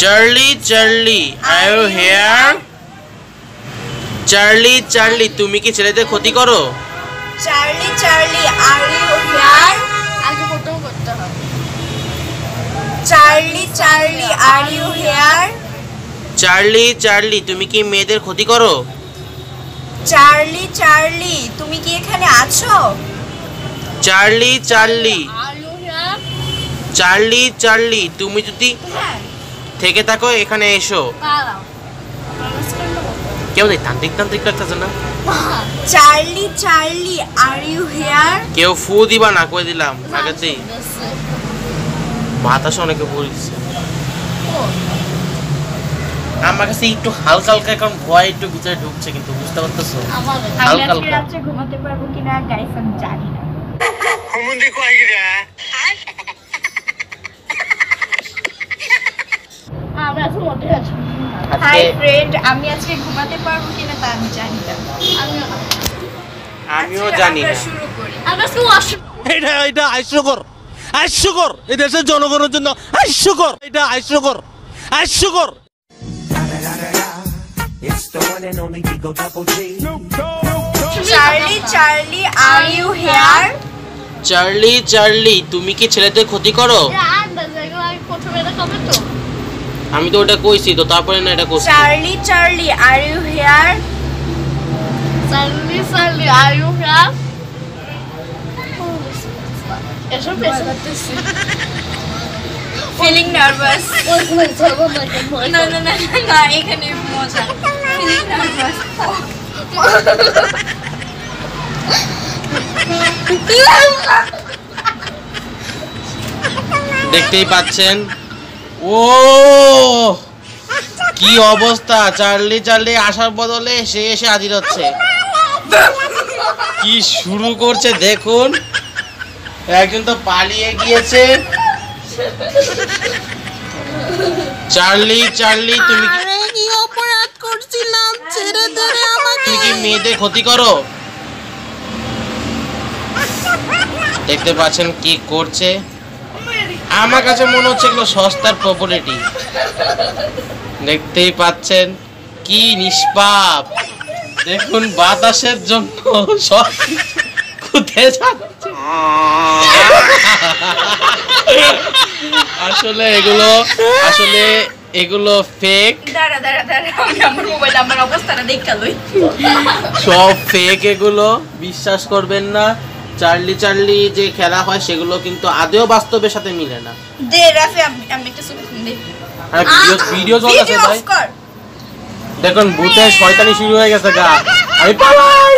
Charlie Charlie are you here? Charlie Charlie তুমি কি ছেলেদের ক্ষতি করো? Charlie Charlie are you here? আগে প্রথম করতে হবে। Charlie Charlie are you here? Charlie Charlie তুমি কি মেয়েদের ক্ষতি করো? চার্লি চার্লি তুমি কি এখানে আছো? চার্লি চার্লি চার্লি চার্লি তুমি যদি থেকে থাকো এখানে এসো। কেউ নেই, তান্ত্রিক তান্ত্রিক লাগতেছে না? Charlie Charlie are you here? কেউ ফু দিবা না, কই দিলাম আগেতেই। বাতাস অনেকে বলছে আমার কাছে একটু হালকা হালকা, এখন ভয় একটু ভিতরে ঢুকছে, কিন্তু বুঝতে পারতেছো হালকা হালকা। রাত্রে ঘুমাতে পারবো কিনা গাইস আমি জানি না। হাই ফ্রেন্ড, আমি আজকে ঘুমাতে পারবো কিনা তা আমি জানি না। আমিও জানি না। শুরু করি। এটা এটা হাস্যকর, হাস্যকর, এই দেশের জনগণের জন্য হাস্যকর, এটা হাস্যকর, হাস্যকর। Charlie Charlie are you here? Charlie Charlie তুমি কি ছেলেদের ক্ষতি করো? আমি তো ওটা কইছি তো, তারপরে না এটা কইছি। Charlie Charlie are you here? Charlie Charlie are you here? এসব ফিলিং নার্ভাস। না না না না, এখানে মজা। Feeling nervous. দেখতেই পাচ্ছেন, ও কি অবস্থা। চার্লি চার্লি আসার বদলে সে এসে হাজির হচ্ছে। কি শুরু করছে দেখুন, একজন তো পালিয়ে গিয়েছে। চার্লি চার্লি তুমি কি অপরাধ করছিলাম, ছেড়ে ধরে আমাকে। তুমি কি মেয়েদের ক্ষতি করো? দেখতে পাচ্ছেন কি করছে। আমার কাছে মনে হচ্ছে এগুলো সস্তার প্রপার্টি। দেখতেই পাচ্ছেন কি নিষ্পাপ। দেখুন বাতাসের জন্য সব খুঁতে যাচ্ছে। আসলে এগুলো ফেক। দাঁড়া দাঁড়া দাঁড়া, আমি আমার মোবাইল আমার অবস্থাটা দেখা লই। সব ফেক, এগুলো বিশ্বাস করবেন না। চার্লি চার্লি যে খেলা হয় সেগুলো কিন্তু আদৌ বাস্তবের সাথে মিলে না। দে রাফি, আমি একটা ছবি তুলি। আর ভিডিও চলছে ভাই। দেখুন ভূতের শয়তানি শুরু হয়ে গেছে গা। আমি পালাই।